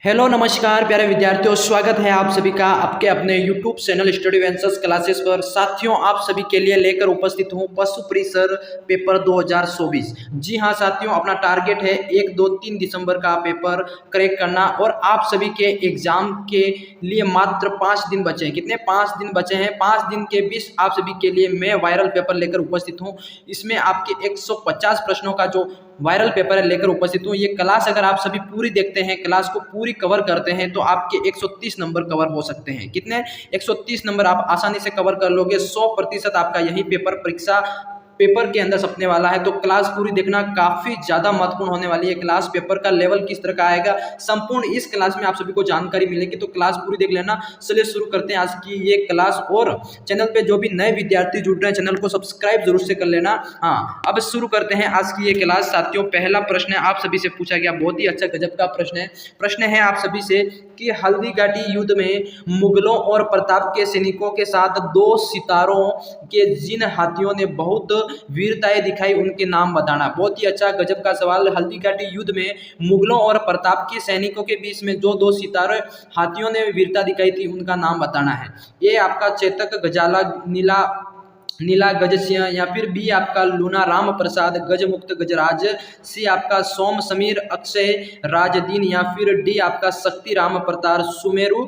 Hello नमस्कार प्यारे विद्यार्थियों, स्वागत है आप सभी का आपके अपने YouTube channel study ventures classes पर। साथियों, आप सभी के लिए लेकर उपस्थित हूं पशु परिसर पेपर 2024। जी हां साथियों, अपना टारगेट है 1, 2, 3 दिसंबर का पेपर क्रैक करना और आप सभी के एग्जाम के लिए मात्र 5 दिन बचे हैं। कितने? 5 दिन बचे हैं। 5 दिन के बीच आप सभी के लिए मैं वायरल पेपर लेकर उपस्थित हूँ। इसमें आपके 150 प्रश्नों का जो वायरल पेपर है लेकर उपस्थित हूँ। ये क्लास अगर आप सभी पूरी देखते हैं, क्लास को पूरी कवर करते हैं तो आपके 130 नंबर कवर हो सकते हैं। कितने? 130 नंबर आप आसानी से कवर कर लोगे। 100% आपका यही पेपर के अंदर सपने वाला है। तो क्लास पूरी देखना, काफी ज्यादा महत्वपूर्ण होने वाली है क्लास। पेपर का लेवल किस तरह का आएगा संपूर्ण इस क्लास में आप सभी को जानकारी मिलेगी, तो क्लास पूरी देख लेना। चलिए शुरू करते हैं आज की ये क्लास। और चैनल पे जो भी नए विद्यार्थी जुड़ रहे हैं, चैनल को सब्सक्राइब जरूर से कर लेना। हाँ, अब शुरू करते हैं आज की ये क्लास। साथियों, पहला प्रश्न आप सभी से पूछा गया, बहुत ही अच्छा गजब का प्रश्न है। प्रश्न है आप सभी से कि हल्दीघाटी युद्ध में मुगलों और प्रताप के सैनिकों के साथ 2 सितारों के जिन हाथियों ने बहुत वीरताएं दिखाई, उनके नाम बताना। बहुत ही अच्छा गजब का सवाल। हल्दीघाटी युद्ध में मुगलों और प्रताप के सैनिकों के बीच में जो 2 सितारे हाथियों ने वीरता दिखाई थी, उनका नाम बताना है। ये आपका चेतक, गजाला, नीला गजसिंह, या फिर बी आपका लूना राम प्रसाद, गजमुक्त गजराज, सी आपका सोम समीर अक्षय राजदीन, या फिर डी आपका शक्ति राम प्रताप सुमेरु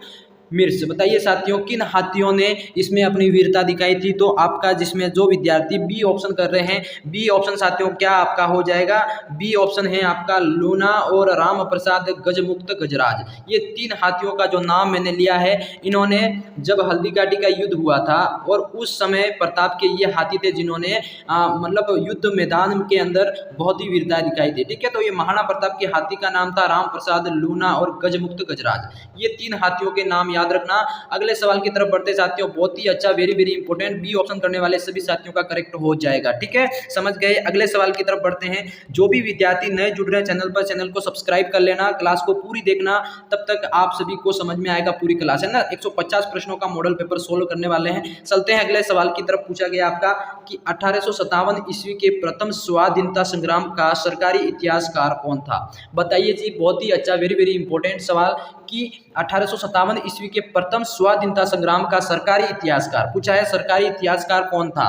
मिर्च। बताइए साथियों, किन हाथियों ने इसमें अपनी वीरता दिखाई थी? तो आपका जिसमें जो विद्यार्थी बी ऑप्शन कर रहे हैं, बी ऑप्शन साथियों क्या आपका हो जाएगा? बी ऑप्शन है आपका लूना और राम प्रसाद गजमुक्त गजराज। ये 3 हाथियों का जो नाम मैंने लिया है, इन्होंने जब हल्दीघाटी का युद्ध हुआ था और उस समय प्रताप के ये हाथी थे जिन्होंने मतलब युद्ध मैदान के अंदर बहुत ही वीरता दिखाई थी। ठीक है, तो ये महाराणा प्रताप के हाथी का नाम था राम प्रसाद, लूना और गजमुक्त गजराज। ये 3 हाथियों के नाम याद रखना। अगले सवाल की तरफ बढ़ते साथियों, बहुत ही अच्छा, very very important. B option करने वाले सभी साथियों का करेक्ट हो जाएगा। ठीक है, समझ गए। अगले सवाल की तरफ बढ़ते हैं। जो भी विद्यार्थी नए जुड़ रहे हैं चैनल पर, चैनल को सब्सक्राइब कर लेना, क्लास को पूरी देखना, तब तक आप सभी को समझ में आएगा पूरी क्लास, है ना। 150 प्रश्नों का मॉडल पेपर सोल्व करने वाले हैं। चलते हैं अगले सवाल की तरफ। पूछा गया आपका कि 1857 ईस्वी के प्रथम स्वाधीनता संग्राम का सरकारी इतिहासकार कौन था? बताइए जी। बहुत ही अच्छा, वेरी वेरी इंपॉर्टेंट सवाल कि 1857 ईस्वी के प्रथम स्वाधीनता संग्राम का सरकारी इतिहासकार पूछा है। सरकारी इतिहासकार कौन था?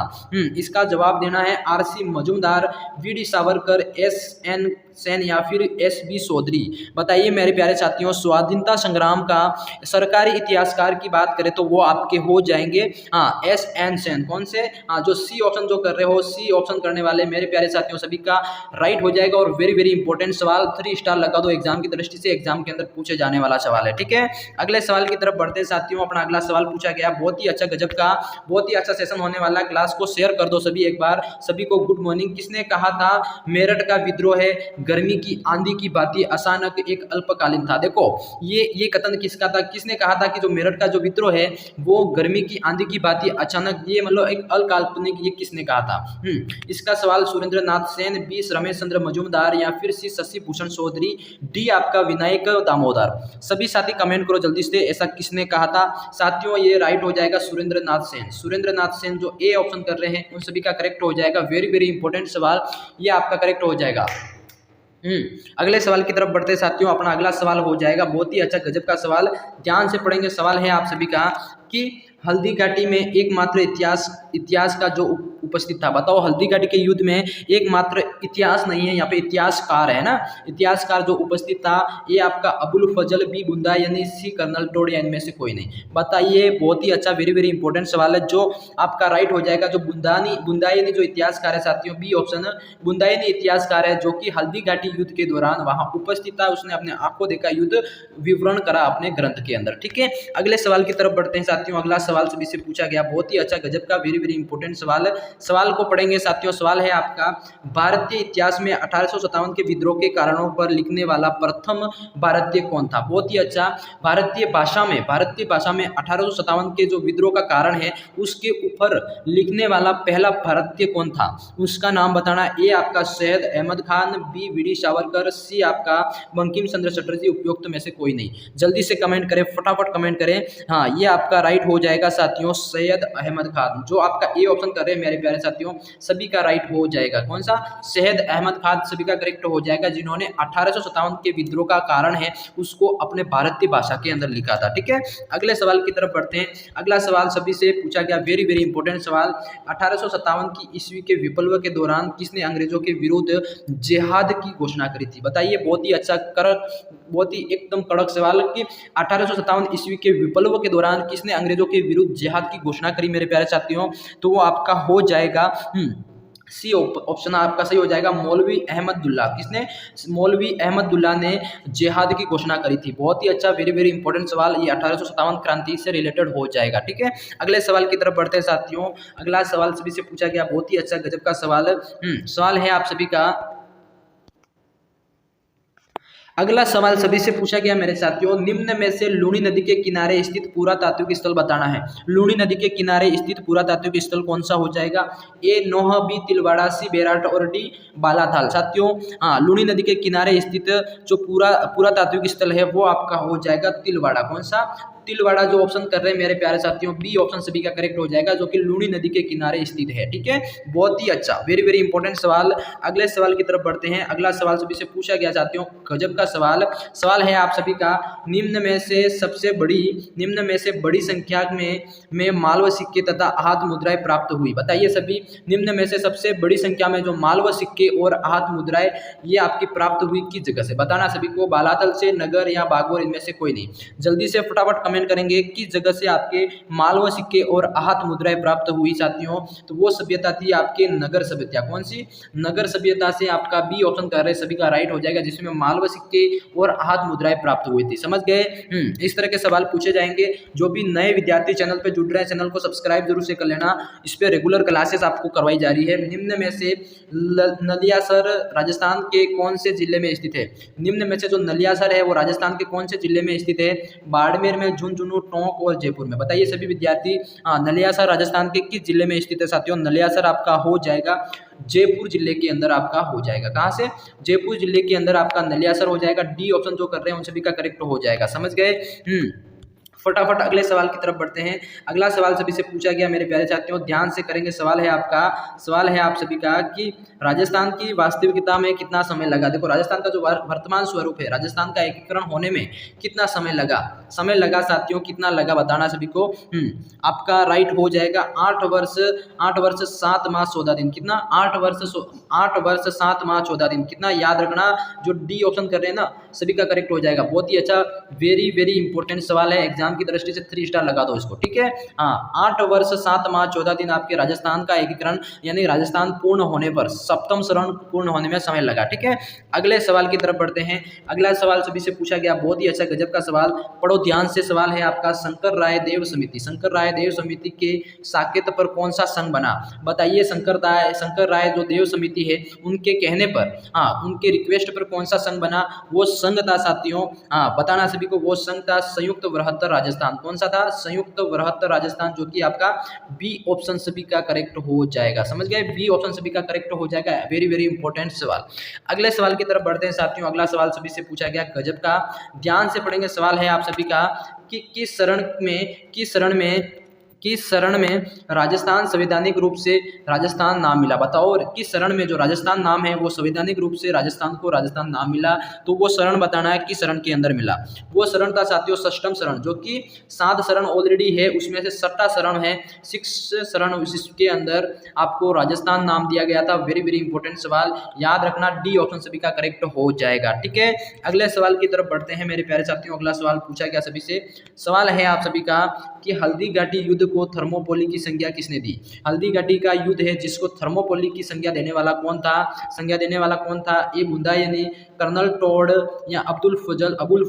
इसका जवाब देना है RC Majumdar, VD Savarkar, SN Sen, या फिर एसबी चौधरी। बताइए मेरे प्यारे साथियों, स्वाधीनता संग्राम का सरकारी इतिहासकार की बात करें तो वो आपके हो जाएंगे एसएन सेन। कौन से? जो सी ऑप्शन जो कर रहे हो, सी ऑप्शन करने वाले मेरे प्यारे साथियों सभी का राइट हो जाएगा। और वेरी वेरी इंपॉर्टेंट सवाल, 3 स्टार लगा दो एग्जाम की दृष्टि से, एग्जाम के अंदर पूछे जाने वाला सवाल है। ठीक है, अगले सवाल की तरफ बढ़ते साथियों। अपना अगला सवाल पूछा गया, बहुत ही अच्छा गजब का, बहुत ही अच्छा सेशन होने वाला है। क्लास को शेयर कर दो सभी एक बार। सभी को गुड मॉर्निंग। किसने कहा था मेरठ का विद्रोह है गर्मी की आंधी की बाती अचानक एक अल्पकालीन था? देखो ये कथन किसका था? किसने कहा था कि जो मेरठ का जो विद्रोह है वो गर्मी की आंधी की बाती अचानक, ये मतलब एक अल्पकाल्पनिक, ये किसने कहा था? इसका सवाल सुरेंद्र नाथ सेन, बी रमेश चंद्र मजूमदार, या फिर सी शशि भूषण चौधरी, डी आपका विनायक दामोदर। सभी साथी कमेंट करो जल्दी से, ऐसा किसने कहा था? साथियों ये राइट हो जाएगा सुरेंद्र नाथ सेन। सुरेंद्र नाथ सेन जो ए ऑप्शन कर रहे हैं उन सभी का करेक्ट हो जाएगा। वेरी वेरी इंपॉर्टेंट सवाल, ये आपका करेक्ट हो जाएगा। अगले सवाल की तरफ बढ़ते साथियों। अपना अगला सवाल हो जाएगा, बहुत ही अच्छा गजब का सवाल, ध्यान से पढ़ेंगे। सवाल है आप सभी का कि हल्दीघाटी में एकमात्र इतिहास का जो उपस्थित था। बताओ, हल्दीघाटी के युद्ध में एकमात्र इतिहास नहीं है, यहाँ पे इतिहासकार है ना, इतिहासकार जो उपस्थित था, ये आपका अबुल फजल, बी बुंदा, यानी सी कर्नल टोड, या इनमें से कोई नहीं। बताइए, बहुत ही अच्छा, वेरी वेरी इंपॉर्टेंट सवाल है जो आपका राइट हो जाएगा। जो बुंदायनी जो इतिहासकार है साथियों, बी ऑप्शन बुंदायनी इतिहासकार है जो कि हल्दीघाटी युद्ध के दौरान वहां उपस्थित था। उसने अपने आंखों देखा युद्ध विवरण करा अपने ग्रंथ के अंदर। ठीक है, अगले सवाल की तरफ बढ़ते हैं साथियों। अगला सवाल सभी से पूछा गया, बहुत ही अच्छा गजब का, वेरी वेरी इंपॉर्टेंट सवाल है। सवाल को पढ़ेंगे साथियों। सवाल है आपका, भारतीय इतिहास में 1857 के विद्रोह के कारणों पर लिखने वाला प्रथम भारतीय कौन था? बहुत ही अच्छा, भारतीय भाषा में 1857 के जो विद्रोह का कारण है उसके ऊपर लिखने वाला पहला भारतीय कौन था? उसका नाम बताना। ए आपका सैयद अहमद खान, बी वीडी सावरकर, सी आपका बंकिम चंद्र चटर्जी, उपयुक्त में से कोई नहीं। जल्दी से कमेंट करें, फटाफट कमेंट करें। हाँ, ये आपका राइट हो जाएगा साथियों, सैयद अहमद खान। जो आपका ए ऑप्शन कर रहे हैं मेरे प्यारे साथियों, सभी का राइट हो जाएगा। कौन सा? शहीद अहमद खान सभी का करेक्ट हो जाएगा, जिन्होंने 1857 के विद्रोह का कारण है उसको अपने भारतीय भाषा के अंदर लिखा था। ठीक है, अगले सवाल की तरफ बढ़ते हैं। अगला सवाल सभी से पूछा गया, वेरी वेरी इंपॉर्टेंट सवाल। 1857 की ईस्वी के विप्लव के दौरान किसने अंग्रेजों के विरुद्ध जिहाद की घोषणा करी थी? बताइए, बहुत ही अच्छा बहुत ही एकदम कड़क सवाल कि 1857 ईस्वी के विप्लव के दौरान किसने अंग्रेजों के विरुद्ध जिहाद की घोषणा करी मेरे प्यारे साथियों? तो वो आपका हो जाएगा सी ऑप्शन आपका सही हो जाएगा, मौलवी अहमदुल्ला। किसने? मौलवी अहमदुल्ला ने जिहाद की घोषणा करी थी। बहुत ही अच्छा, वेरी वेरी इंपॉर्टेंट सवाल, ये 1857 क्रांति से रिलेटेड हो जाएगा। ठीक है, अगले सवाल की तरफ बढ़ते हैं साथियों। अगला सवाल सभी से पूछा गया, बहुत ही अच्छा गजब का सवाल सवाल है आप सभी का। अगला सवाल सभी से पूछा गया मेरे साथियों, निम्न में से लूणी नदी के किनारे स्थित पुरातात्विक स्थल बताना है। लूणी नदी के किनारे स्थित पुरातात्विक स्थल कौन सा हो जाएगा? ए नोह, बी तिलवाड़ा, सी बेराट और डी बालाथाल। साथियों हाँ, लूणी नदी के किनारे स्थित जो पुरातात्विक स्थल है वो आपका हो जाएगा तिलवाड़ा। कौन सा? तिलवाड़ा जो ऑप्शन कर रहे हैं मेरे प्यारे साथियों, बी ऑप्शन सभी का करेक्ट हो जाएगा, जो कि लूणी नदी के किनारे स्थित है। ठीक है, बहुत ही अच्छा, वेरी वेरी इंपॉर्टेंट सवाल। अगले सवाल की तरफ बढ़ते हैं। अगला सवाल सभी से पूछा गया साथियों, गजब का सवाल है आप सभी का, निम्न में से बड़ी संख्या में मालव सिक्के तथा आहत मुद्राएं प्राप्त हुई। बताइए सभी, निम्न में से सबसे बड़ी संख्या में जो मालव सिक्के और आहत मुद्राएं ये आपकी प्राप्त हुई किस जगह से? बताना सभी को, बालाथल से, नगर या बागोर, इनमें से कोई नहीं। जल्दी से फटाफट कमेंट करेंगे किस जगह से आपके मालव सिक्के और आहत मुद्राएं प्राप्त हुई साथियों? तो वो सभ्यता थी आपके नगर सभ्यता। कौन सी? नगर सभ्यता से आपका बी ऑप्शन कर रहे हैं सभी का राइट हो जाएगा, जिसमें मालव सिक्के और आहत मुद्राएं प्राप्त हुई थी। समझ गए? इस तरह के सवाल पूछे जाएंगे। जो भी नए विद्यार्थी चैनल पे जुड़ रहे हैं, चैनल को सब्सक्राइब जरूर से कर लेना। इस पे रेगुलर क्लासेस आपको करवाई जा रही है। निम्न में से नलियासर राजस्थान के कौन से जिले में स्थित है? निम्न में से जो नलियासर है वो राजस्थान के कौन से जिले में स्थित है? बाड़मेर में, झुंझुनू, टोंक और जयपुर में। बताइए सभी विद्यार्थी, नलियासर राजस्थान के किस जिले में स्थित है साथियों? नलियासर आपका हो जाएगा जयपुर जिले के अंदर आपका हो जाएगा। कहां से? जयपुर जिले के अंदर आपका नलियासर हो जाएगा। डी ऑप्शन जो कर रहे हैं उन सभी का करेक्ट हो जाएगा। समझ गए? फटाफट अगले सवाल की तरफ बढ़ते हैं। अगला सवाल सभी से पूछा गया मेरे प्यारे साथियों, ध्यान से करेंगे। सवाल है आप सभी का कि राजस्थान की वास्तविकता में कितना समय लगा? देखो, राजस्थान का जो वर्तमान स्वरूप है, राजस्थान का एकीकरण होने में कितना समय लगा साथियों, कितना लगा बताना सभी को। आपका राइट हो जाएगा 8 वर्ष 7 माह 14 दिन। कितना? 8 वर्ष 7 माह 14 दिन। कितना? याद रखना, जो डी ऑप्शन कर रहे हैं ना सभी का करेक्ट हो जाएगा। बहुत ही अच्छा, वेरी वेरी इंपॉर्टेंट सवाल है, एग्जाम की दृष्टि से 3 स्टार लगा दो इसको। ठीक है, हाँ, 8 वर्ष 7 माह 14 दिन आपके राजस्थान का एकीकरण यानी राजस्थान पूर्ण होने पर, सप्तम शरण पूर्ण होने में समय लगा। ठीक है, अगले सवाल की तरफ बढ़ते हैं। अगला सवाल सभी से पूछा गया, बहुत ही अच्छा गजब का सवाल, पढ़ो ध्यान से। सवाल है आपका, शंकर राय देव समिति के साकेत पर कौन सा संघ बना? बताइए, शंकर राय जो देव समिति है उनके कहने पर, उनके रिक्वेस्ट पर कौन सा संघ बना? वो संघ था साथियों, बताना सभी को, वो संघ था संयुक्त बृहत्तर राजस्थान। कौन सा था? संयुक्त बृहत्तर राजस्थान, जो कि आपका बी ऑप्शन सभी का करेक्ट हो जाएगा। समझ गए? बी ऑप्शन सभी का करेक्ट हो जाएगा। वेरी वेरी इंपॉर्टेंट सवाल। अगले सवाल की तरफ बढ़ते हैं साथियों। अगला सवाल सभी से पूछा गया, गजब का, ध्यान से पढ़ेंगे। सवाल है आप सभी का कि किस शरण में राजस्थान संवैधानिक रूप से राजस्थान नाम मिला? बताओ, किस शरण में जो राजस्थान नाम है वो संवैधानिक रूप से राजस्थान को राजस्थान नाम मिला? तो वो शरण बताना है, किस शरण के अंदर मिला। वो शरण था साथियों षष्ठम शरण, जो कि 7 शरण ऑलरेडी है, उसमें से 6वां शरण है, 6 शरण, जिसके अंदर आपको राजस्थान नाम दिया गया था। वेरी वेरी इंपॉर्टेंट सवाल, याद रखना, डी ऑप्शन सभी का करेक्ट हो जाएगा। ठीक है, अगले सवाल की तरफ बढ़ते हैं मेरे प्यारे साथियों। अगला सवाल पूछा गया सभी से, सवाल है आप सभी का कि हल्दी घाटी युद्ध को थर्मोपोली की संज्ञा किसने दी? हल्दी घाटी का युद्ध है जिसको थर्मोपोली की संज्ञा देने वाला कौन था? ए बुंदायनी, कर्नल टॉड या अबुल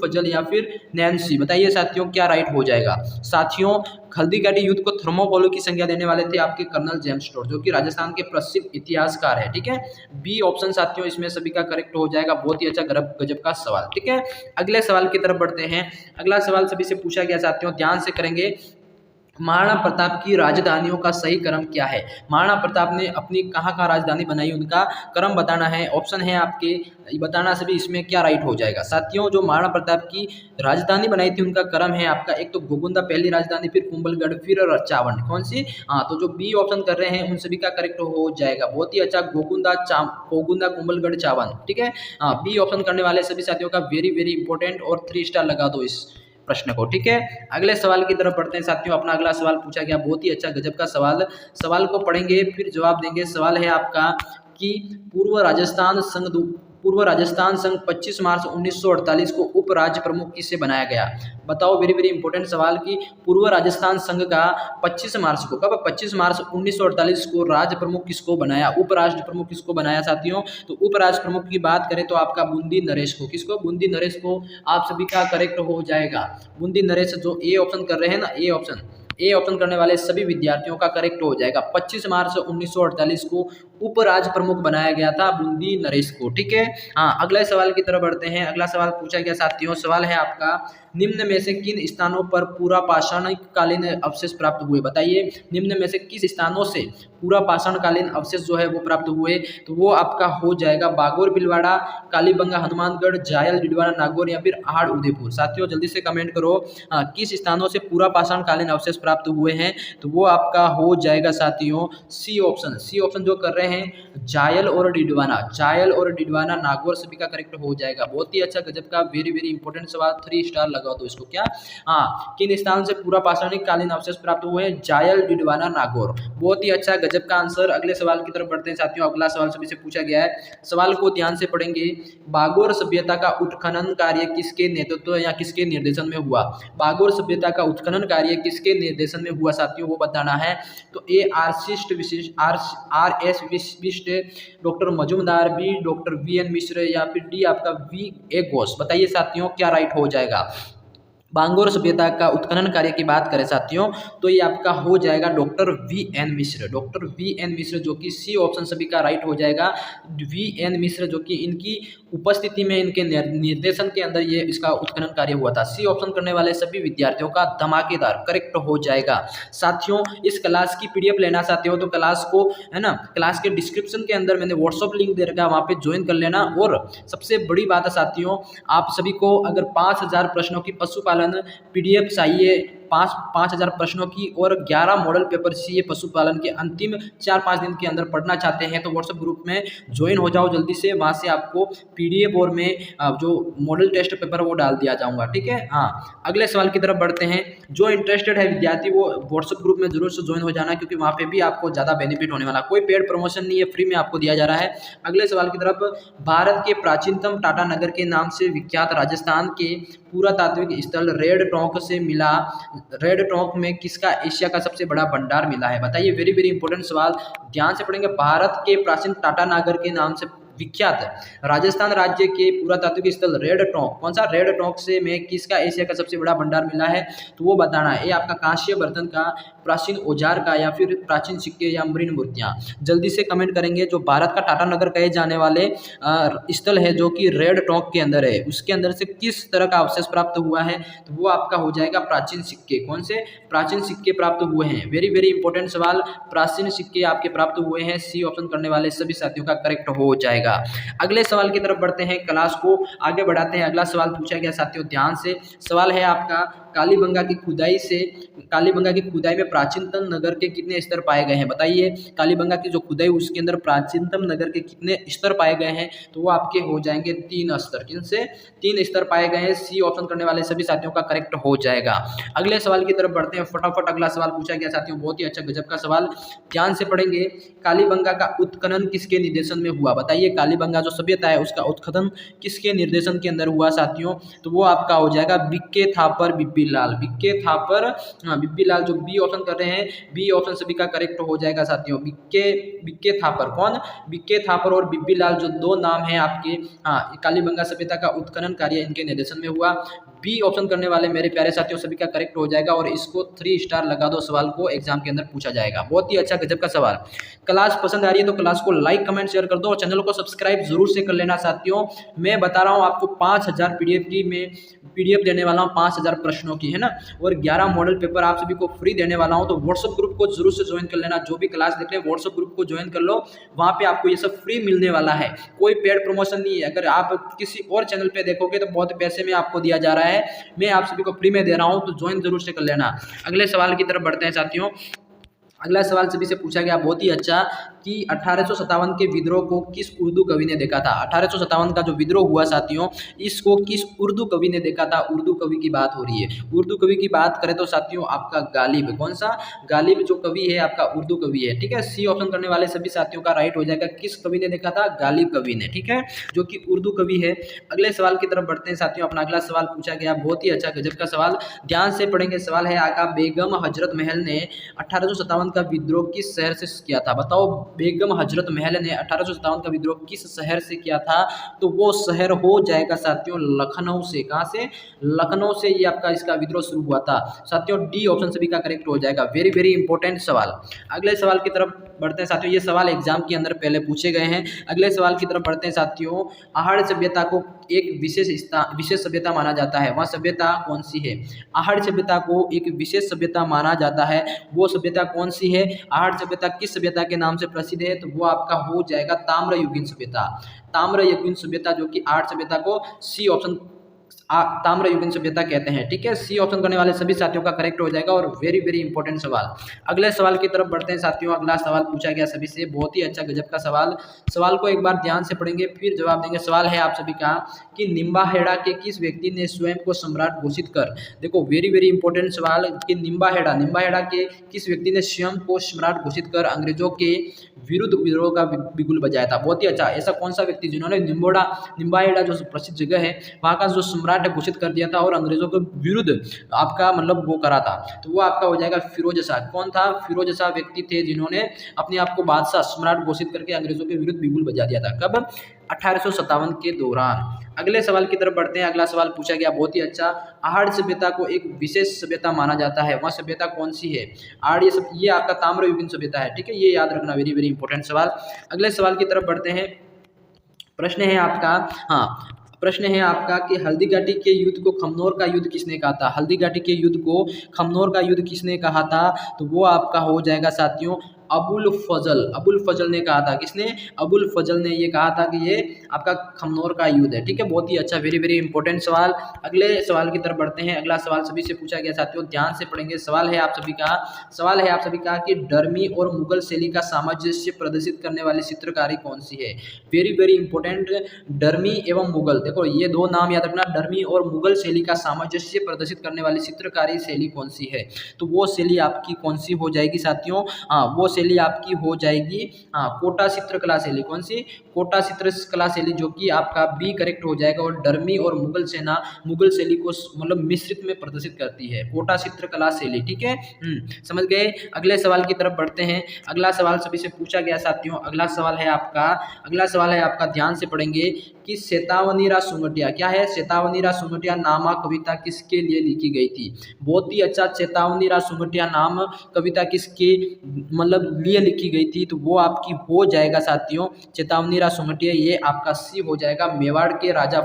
फजल या फिर नैन्सी? बताइए साथियों, क्या राइट हो जाएगा? साथियों, हल्दी घाटी युद्ध को थर्मोपोली की संज्ञा देने वाले थे आपके कर्नल जेम्स टॉड, जो कि राजस्थान के प्रसिद्ध इतिहासकार है। ठीक है, बी ऑप्शन साथियों इसमें सभी का करेक्ट हो जाएगा। बहुत ही अच्छा गजब का सवाल। ठीक है, अगले सवाल की तरफ बढ़ते हैं। अगला सवाल सभी से पूछा गया साथियों, ध्यान से करेंगे। महाराणा प्रताप की राजधानियों का सही क्रम क्या है? महाराणा प्रताप ने अपनी कहाँ राजधानी बनाई, उनका क्रम बताना है। ऑप्शन है आपके, बताना सभी इसमें क्या राइट हो जाएगा। साथियों, जो महाराणा प्रताप की राजधानी बनाई थी उनका क्रम है आपका, एक तो गोगुंदा पहली राजधानी, फिर कुंभलगढ़, फिर रचावंत। कौन सी? हाँ, तो जो बी ऑप्शन कर रहे हैं उन सभी का करेक्ट हो जाएगा। बहुत ही अच्छा, गोगुंदा कुंभलगढ़ चावन। ठीक है, हाँ, बी ऑप्शन करने वाले सभी साथियों का वेरी वेरी इंपॉर्टेंट, और 3 स्टार लगा दो इस प्रश्न को। ठीक है, अगले सवाल की तरफ बढ़ते हैं साथियों। अपना अगला सवाल पूछा गया, बहुत ही अच्छा गजब का सवाल को पढ़ेंगे फिर जवाब देंगे। सवाल है आपका कि पूर्व राजस्थान संघ 25 मार्च 1948 को उप राज्य प्रमुख किसे बनाया गया? बताओ, वेरी वेरी इंपॉर्टेंट सवाल की पूर्व राजस्थान संघ का 25 मार्च को, कब? 25 मार्च 1948 को राज्य प्रमुख किसको बनाया, उप राष्ट्र प्रमुख किसको बनाया साथियों? तो उप राष्ट्र प्रमुख की बात करें तो आपका बूंदी नरेश को। किसको? बूंदी नरेश को आप सभी का करेक्ट हो जाएगा। बूंदी नरेश, जो ए ऑप्शन कर रहे हैं ना, ए ऑप्शन करने वाले सभी विद्यार्थियों का करेक्ट हो जाएगा। 25 मार्च 1948 को उप राज्य प्रमुख बनाया गया था बूंदी नरेश को। ठीक है, हाँ, अगले सवाल की तरफ बढ़ते हैं। अगला सवाल पूछा गया साथियों, सवाल है आपका, निम्न में से किन स्थानों पर पूरा पाषाणिक कालीन अवशेष प्राप्त हुए? बताइए, निम्न में से किस स्थानों से पूरा पाषाणकालीन अवशेष जो है वो प्राप्त हुए? तो वो आपका हो जाएगा बागोर भीलवाड़ा, कालीबंगा हनुमानगढ़, जायल डिडवाना नागौर, या फिर आहड़ उदयपुर। साथियों जल्दी से कमेंट करो, किस स्थानों से पूरा पाषाणकालीन अवशेष प्राप्त हुए हैं? तो वो आपका हो जाएगा साथियों सी ऑप्शन। सी ऑप्शन जो कर रहे हैं जायल और डिडवाना नागौर, सभी का करेक्ट हो जाएगा। बहुत ही अच्छा गजब का वेरी वेरी इंपॉर्टेंट सवाल, 3 स्टार लगा दो इसको। क्या? हाँ, किन स्थान से पूरा पाषाणिक कालीन अवशेष प्राप्त हुए हैं? जायल डिडवाना नागौर। बहुत ही अच्छा गजब का आंसर। अगले सवाल की तरफ बढ़ते हैं साथियों। अगला सवाल सभी से पूछा गया है, सवाल को ध्यान से पढ़ेंगे। बागोर सभ्यता का उत्खनन कार्य किसके नेतृत्व या किसके निर्देशन में हुआ? बागोर सभ्यता का उत्खनन कार्य किसके निर्देशन में हुआ साथियों, वो बताना है। तो A R S Vishisht, doctor Majumdar, B doctor V N Mishra, या फिर डी आपका वी ए घोष। बताइए साथियों क्या राइट हो जाएगा? बांगोर सभ्यता का उत्खनन कार्य की बात करें साथियों तो ये आपका हो जाएगा डॉक्टर वी एन मिश्र। डॉक्टर वी एन मिश्र, जो कि सी ऑप्शन सभी का राइट हो जाएगा। वी एन मिश्र, जो कि इनकी उपस्थिति में, इनके निर्देशन के अंदर ये इसका उत्खनन कार्य हुआ था। सी ऑप्शन करने वाले सभी विद्यार्थियों का धमाकेदार करेक्ट हो जाएगा। साथियों इस क्लास की पीडीएफ लेना चाहते हो तो क्लास को, है ना, क्लास के डिस्क्रिप्शन के अंदर मैंने व्हाट्सअप लिंक दे रखा है, वहाँ पे ज्वाइन कर लेना। और सबसे बड़ी बात है साथियों, आप सभी को अगर 5000 प्रश्नों की पशुपालन पीडीएफ चाहिए, 5000 प्रश्नों की और 11 मॉडल पेपर चाहिए पशुपालन के अंतिम 4-5 दिन के अंदर पढ़ना चाहते हैं तो व्हाट्सएप ग्रुप में ज्वाइन हो जाओ जल्दी से। वहाँ से आपको पीडीएफ और मैं जो मॉडल टेस्ट पेपर वो डाल दिया जाऊँगा। ठीक है, हाँ, अगले सवाल की तरफ बढ़ते हैं। जो इंटरेस्टेड है विद्यार्थी वो व्हाट्सएप ग्रुप में जरूर से ज्वाइन हो जाना, क्योंकि वहाँ पे भी आपको ज़्यादा बेनिफिट होने वाला, कोई पेड प्रमोशन नहीं है, फ्री में आपको दिया जा रहा है। अगले सवाल की तरफ, भारत के प्राचीनतम टाटा नगर के नाम से विख्यात राजस्थान के पुरातात्विक स्थल रेड टोंक से मिला, रेड टोंक में किसका एशिया का सबसे बड़ा भंडार मिला है? बताइए, वेरी वेरी इंपॉर्टेंट सवाल, ध्यान से पढ़ेंगे। भारत के प्राचीन टाटा नगर के नाम से विख्यात राजस्थान राज्य के पुरातात्विक स्थल रेड टोंक, कौन सा? रेड टोंक से में किसका एशिया का सबसे बड़ा भंडार मिला है? तो वो बताना है। ये आपका कांस्य बर्तन का, प्राचीन औजार का, या फिर प्राचीन सिक्के या मृण मूर्तियां। जल्दी से कमेंट करेंगे। जो भारत का टाटा नगर कहे जाने वाले स्थल है जो कि रेड टोंक के अंदर है, उसके अंदर से किस तरह का अवशेष प्राप्त हुआ है? तो वो आपका हो जाएगा प्राचीन सिक्के। कौन से? प्राचीन सिक्के प्राप्त हुए हैं। वेरी वेरी इंपॉर्टेंट सवाल, प्राचीन सिक्के आपके प्राप्त हुए हैं। सी ऑप्शन करने वाले सभी साथियों का करेक्ट हो जाएगा। अगले सवाल की तरफ बढ़ते हैं, क्लास को आगे बढ़ाते हैं। अगला सवाल पूछा गया साथियों, ध्यान से। सवाल है आपका, कालीबंगा की खुदाई में प्राचीनतम नगर के कितने स्तर पाए गए हैं? बताइए, कालीबंगा की जो खुदाई उसके अंदर प्राचीनतम नगर के कितने स्तर पाए गए हैं? तो वो आपके हो जाएंगे 3 स्तर। किनसे? 3 स्तर पाए गए हैं। सी ऑप्शन करने वाले सभी साथियों का करेक्ट हो जाएगा। अगले सवाल की तरफ बढ़ते हैं फटाफट। अगला सवाल पूछा गया साथियों, बहुत ही अच्छा गजब का सवाल, ध्यान से पढ़ेंगे। कालीबंगा का उत्खनन किसके निर्देशन में हुआ? बताइए, कालीबंगा जो सभ्यता है उसका उत्खनन किसके निर्देशन के अंदर हुआ साथियों? तो वो आपका हो जाएगा बिक्के थापर बिब्बी लाल। बिक्के थापर बिब्बी लाल, जो बी ऑप्शन कर रहे हैं, बी ऑप्शन सभी का करेक्ट हो जाएगा साथियों। बिक्के थापर, कौन? बिक्के थापर और बिब्बी लाल, जो 2 नाम हैं आपके। हाँ, कालीबंगा सभ्यता का उत्खनन कार्य इनके निर्देशन में हुआ। बी ऑप्शन करने वाले मेरे प्यारे साथियों सभी का करेक्ट हो जाएगा और इसको 3 स्टार लगा दो, सवाल को एग्जाम के अंदर पूछा जाएगा। बहुत ही अच्छा गजब का सवाल। क्लास पसंद आ रही है तो क्लास को लाइक कमेंट शेयर कर दो और चैनल को सब्सक्राइब जरूर से कर लेना साथियों। मैं बता रहा हूँ आपको 5000 पीडीएफ देने वाला हूँ 5000 प्रश्नों की, है ना, और 11 मॉडल पेपर आप सभी को फ्री देने वाला हूँ। तो व्हाट्सएप ग्रुप को जरूर से ज्वाइन कर लेना, जो भी क्लास देख रहे हैं व्हाट्सएप ग्रुप को ज्वाइन कर लो, वहाँ पे आपको ये सब फ्री मिलने वाला है, कोई पेड प्रमोशन नहीं है। अगर आप किसी और चैनल पे देखोगे तो बहुत पैसे में आपको दिया जा रहा है, मैं आप सभी को फ्री में दे रहा हूँ, तो ज्वाइन जरूर से कर लेना। अगले सवाल की तरफ बढ़ते हैं साथियों। अगला सवाल सभी से पूछा गया बहुत ही अच्छा कि 1857 के विद्रोह को किस उर्दू कवि ने देखा था। 1857 का जो विद्रोह हुआ साथियों, इसको किस उर्दू कवि ने देखा था। उर्दू कवि की बात हो रही है। उर्दू कवि की बात करें तो साथियों आपका गालिब, कौन सा, गालिब जो कवि है आपका उर्दू कवि है, ठीक है। सी ऑप्शन करने वाले सभी साथियों का राइट हो जाएगा। किस कवि ने देखा था, गालिब कवि ने, ठीक है, जो कि उर्दू कवि है। अगले सवाल की तरफ बढ़ते हैं साथियों। अपना अगला सवाल पूछा गया बहुत ही अच्छा गजब का सवाल, ध्यान से पढ़ेंगे। सवाल है आका बेगम हजरत महल ने 1857 का विद्रोह किस शहर से किया था। बताओ, बेगम हजरत महल ने 1857 का विद्रोह किस शहर से किया था। तो वो शहर हो जाएगा साथियों लखनऊ से। कहां से, लखनऊ से ये आपका इसका विद्रोह शुरू हुआ था साथियों। डी ऑप्शन सभी का करेक्ट हो जाएगा। वेरी वेरी इंपॉर्टेंट सवाल। अगले सवाल की तरफ बढ़ते हैं साथियों। ये सवाल एग्जाम के अंदर पहले पूछे गए हैं। अगले सवाल की तरफ बढ़ते हैं साथियों। आहड़ सभ्यता को एक विशेष सभ्यता माना जाता है, वह सभ्यता कौन सी है। आहड़ सभ्यता को एक विशेष सभ्यता माना जाता है, वो सभ्यता कौन सी है। आहड़ सभ्यता किस सभ्यता के नाम से प्रसिद्ध है, तो वो आपका हो जाएगा ताम्रयुगीन सभ्यता। ताम्रयुगीन सभ्यता जो कि आहड़ सभ्यता को सी ऑप्शन ताम्रयुगीन सभ्यता कहते हैं, ठीक है। सी ऑप्शन करने वाले सभी साथियों का करेक्ट हो जाएगा और वेरी वेरी इंपॉर्टेंट सवाल। अगले सवाल की तरफ बढ़ते हैं साथियों। अगला सवाल पूछा गया सभी से बहुत ही अच्छा गजब का सवाल। सवाल को एक बार ध्यान से पढ़ेंगे फिर जवाब देंगे। सवाल है आप सभी का कि निम्बाहेड़ा के किस व्यक्ति ने स्वयं को सम्राट घोषित कर, देखो वेरी वेरी इंपॉर्टेंट सवाल कि निम्बाहेड़ा के किस व्यक्ति ने स्वयं को सम्राट घोषित कर अंग्रेजों के विरुद्ध विद्रोह का बिगुल बजाया था। बहुत ही अच्छा, ऐसा कौन सा व्यक्ति जिन्होंने निम्बाहेड़ा जो प्रसिद्ध जगह है वहाँ का जो सम्राट घोषित कर दिया था और अंग्रेजों के विरुद्ध आपका मतलब वो करा था, तो वो आपका हो जाएगा फिरोज शाह। कौन था, फिरोज शाह व्यक्ति थे जिन्होंने अपने आप को बादशाह सम्राट घोषित करके अंग्रेजों के विरुद्ध बिगुल बजा दिया था। कब, 1857 के दौरान। अगले सवाल की तरफ बढ़ते हैं। अगला सवाल पूछा गया बहुत ही अच्छा, आहड़ सभ्यता को एक विशेष सभ्यता माना जाता है, वह सभ्यता कौन सी है। आहड़ ये आपका ताम्रयुगीन सभ्यता है, ठीक है, ये याद रखना, वेरी वेरी इंपॉर्टेंट सवाल। अगले सवाल की तरफ बढ़ते हैं। प्रश्न है आपका, प्रश्न है आपका कि हल्दी घाटी के युद्ध को खमनोर का युद्ध किसने कहा था। हल्दी घाटी के युद्ध को खमनोर का युद्ध किसने कहा था, तो वो आपका हो जाएगा साथियों अबुल फजल ने कहा था। किसने, अबुल फजल ने ये कहा था कि ये आपका खमनोर का युद्ध है, ठीक है। बहुत ही अच्छा, वेरी वेरी इंपॉर्टेंट सवाल। अगले सवाल की तरफ बढ़ते हैं। अगला सवाल सभी से पूछा गया साथियों, ध्यान से पढ़ेंगे। सवाल है आप सभी का कि डर्मी और मुगल शैली का सामंजस्य प्रदर्शित करने वाली चित्रकारी कौन सी है। वेरी वेरी इंपॉर्टेंट, डर्मी एवं मुगल, देखो ये दो नाम याद रखना, डर्मी और मुगल शैली का सामंजस्य प्रदर्शित करने वाली चित्रकारी शैली कौन सी है। तो वो शैली आपकी कौन सी हो जाएगी साथियों, वो शैली आपकी हो जाएगी कोटा चित्रकला शैली। कौन सी, कोटा चित्रकला शैली, जो कि आपका बी करेक्ट हो जाएगा। और डर्मी और मुगल शैली को मतलब मिश्रित में प्रदर्शित करती है, कोटा चित्रकला शैली, ठीक है। समझ गए। अगले सवाल की तरफ बढ़ते हैं। अगला सवाल सभी से पूछा गया साथियों। अगला सवाल है आपका ध्यान से पढ़ेंगे कि चेतावनीरा सुंगटिया, क्या है, चेतावनीरा सुंगटिया नामा कविता किसके लिए लिखी गई थी। बहुत ही अच्छा, चेतावनीरा सुंगटिया नाम कविता किसके मतलब लिए लिखी गई थी, तो वो आपकी हो जाएगा साथियों चेतावनीरा सुंगटिया, ये आपका सी हो जाएगा। मेवाड़ के राजा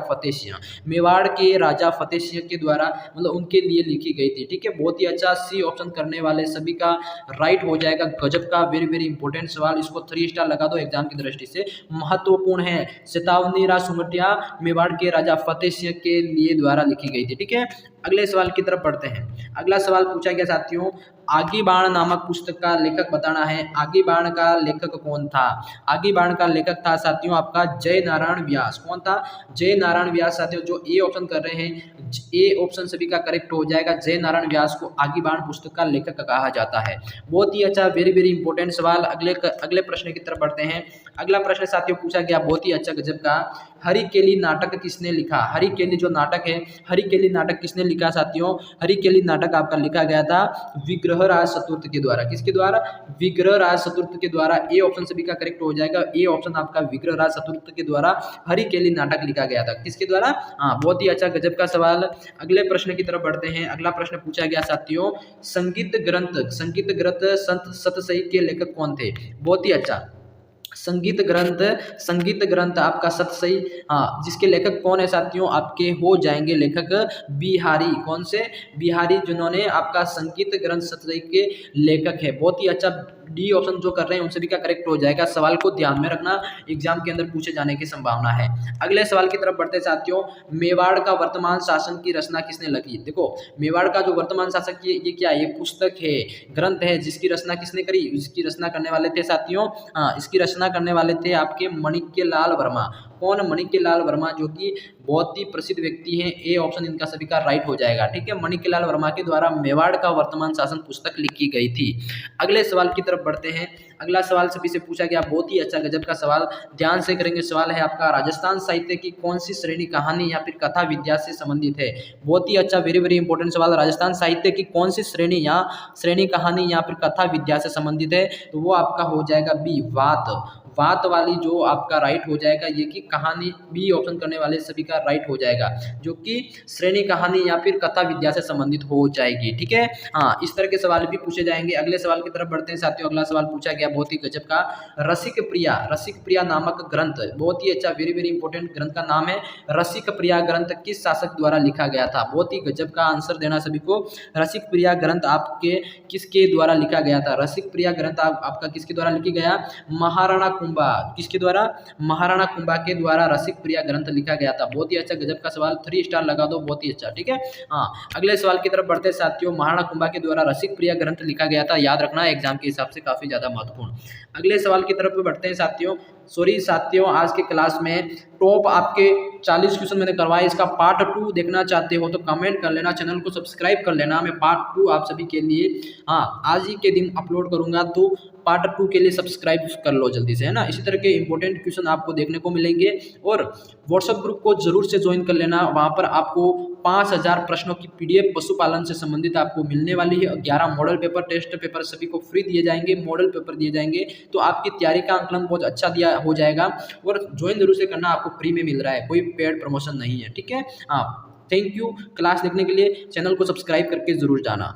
फतेह सिंह के द्वारा मतलब उनके लिए लिखी गई थी, ठीक है। बहुत ही अच्छा, सी ऑप्शन करने वाले सभी का राइट हो जाएगा। गजब का, वेरी वेरी इंपॉर्टेंट सवाल, इसको 3 स्टार लगा दो, एग्जाम की दृष्टि से महत्वपूर्ण है। चेतावनीरा सुंगटिया मेवाड़ के राजा फतेह सिंह के लिए द्वारा लिखी गई थी, ठीक है। अगले सवाल की तरफ बढ़ते हैं। अगला सवाल पूछा गया साथियों, आगी बाण नामक पुस्तक का लेखक बताना है। आगी बाण का लेखक कौन था। आगी बाण का लेखक था साथियों आपका जय नारायण व्यास। कौन था, जय नारायण व्यास साथियों, जो ए ऑप्शन कर रहे हैं, ए ऑप्शन सभी का करेक्ट हो जाएगा। जय नारायण व्यास को आगी बाण पुस्तक का लेखक कहा जाता है। बहुत ही अच्छा, वेरी वेरी इंपॉर्टेंट सवाल। अगले प्रश्न की तरफ बढ़ते हैं। अगला प्रश्न साथियों पूछा गया बहुत ही अच्छा गजब का, हरिकेली नाटक किसने लिखा? हरिकेली जो नाटक है, हरिकेली नाटक किसने लिखा साथियों? हरिकेली नाटक आपका लिखा गया था विग्रहराज चतुर्थ के द्वारा। किसके द्वारा? विग्रहराज चतुर्थ के द्वारा। ए ऑप्शन सभी का करेक्ट हो जाएगा। ए ऑप्शन आपका विग्रहराज चतुर्थ के द्वारा हरिकेली नाटक लिखा गया था। किसके द्वारा? हाँ, बहुत ही अच्छा, गजब का सवाल। अगले प्रश्न की तरफ बढ़ते हैं। अगला प्रश्न पूछा गया साथियों, संगीत ग्रंथ संत सतसई के लेखक कौन थे? बहुत ही अच्छा, संगीत ग्रंथ आपका सतसई, हाँ, जिसके लेखक कौन है साथियों? आपके हो जाएंगे लेखक बिहारी। कौन से? बिहारी, जिन्होंने आपका संगीत ग्रंथ सतसई के लेखक है। बहुत ही अच्छा, डी ऑप्शन जो कर रहे हैं उन सभी का करेक्ट हो जाएगा। सवाल को ध्यान में रखना, एग्जाम के अंदर पूछे जाने की संभावना है। अगले सवाल की तरफ बढ़ते साथियों, मेवाड़ का वर्तमान शासन की रचना किसने लिखी? देखो, मेवाड़ का जो वर्तमान शासक ये क्या है? ये पुस्तक है, ग्रंथ है, जिसकी रचना किसने करी? इसकी रचना करने वाले थे साथियों, इसकी रचना करने वाले थे आपके माणिक्यलाल वर्मा। कौन? माणिक्यलाल वर्मा, जो कि बहुत ही प्रसिद्ध व्यक्ति हैं। ए ऑप्शन इनका सभी का राइट हो जाएगा। ठीक है, माणिक्यलाल वर्मा के द्वारा मेवाड़ का वर्तमान शासन पुस्तक लिखी गई थी। अगले सवाल की तरफ बढ़ते हैं। अगला सवाल सभी से पूछा गया, बहुत ही अच्छा, गजब का सवाल, ध्यान से करेंगे। सवाल है आपका, राजस्थान साहित्य की कौन सी श्रेणी कहानी या फिर कथा विद्या से संबंधित है? बहुत ही अच्छा, वेरी वेरी इंपॉर्टेंट सवाल। राजस्थान साहित्य की कौन सी श्रेणी कहानी या फिर कथा विद्या से संबंधित है? तो वो आपका हो जाएगा बी, वात वाली, जो आपका राइट हो जाएगा। ये कि कहानी, बी ऑप्शन करने वाले सभी का राइट हो जाएगा, जो कि श्रेणी कहानी या फिर कथा विद्या से संबंधित हो जाएगी। ठीक है, हाँ, इस तरह के सवाल भी पूछे जाएंगे। अगले सवाल की तरफ बढ़ते हैं साथियों। अगला सवाल पूछा गया, बहुत ही गजब का, रसिक प्रिया नामक ग्रंथ, बहुत ही अच्छा, वेरी वेरी इंपॉर्टेंट ग्रंथ का नाम है रसिक प्रिया ग्रंथ, किस शासक द्वारा लिखा गया था? बहुत ही गजब का आंसर देना सभी को। रसिक प्रिया ग्रंथ आपके किसके द्वारा लिखा गया था? रसिक प्रिया ग्रंथ आपका किसके द्वारा लिखा गया? महाराणा कुंभा। किसके द्वारा? महाराणा कुंभा के द्वारा रसिक प्रिया ग्रंथ लिखा गया था। बहुत ही अच्छा, गजब का सवाल, 3 स्टार लगा दो, बहुत ही अच्छा। ठीक है, हाँ, अगले सवाल की तरफ बढ़ते साथियों। महाराणा कुंभा के द्वारा रसिक प्रिया ग्रंथ लिखा गया था, याद रखना, एग्जाम के हिसाब से काफी ज्यादा महत्वपूर्ण। अगले सवाल की तरफ बढ़ते हैं साथियों, आज के क्लास में टॉप आपके 40 क्वेश्चन मैंने करवाए। इसका पार्ट 2 देखना चाहते हो तो कमेंट कर लेना, चैनल को सब्सक्राइब कर लेना। मैं पार्ट 2 आप सभी के लिए, हाँ, आज ही के दिन अपलोड करूंगा, तो पार्ट 2 के लिए सब्सक्राइब कर लो जल्दी से, है ना। इसी तरह के इंपॉर्टेंट क्वेश्चन आपको देखने को मिलेंगे। और व्हाट्सएप ग्रुप को जरूर से ज्वाइन कर लेना, वहाँ पर आपको 5000 प्रश्नों की PDF पशुपालन से संबंधित आपको मिलने वाली है। 11 मॉडल पेपर, टेस्ट पेपर सभी को फ्री दिए जाएंगे, मॉडल पेपर दिए जाएंगे, तो आपकी तैयारी का आंकलन बहुत अच्छा दिया हो जाएगा। और ज्वाइन जरूर से करना, आपको फ्री में मिल रहा है, कोई पेड प्रमोशन नहीं है। ठीक है, हाँ, थैंक यू। क्लास देखने के लिए चैनल को सब्सक्राइब करके जरूर जाना।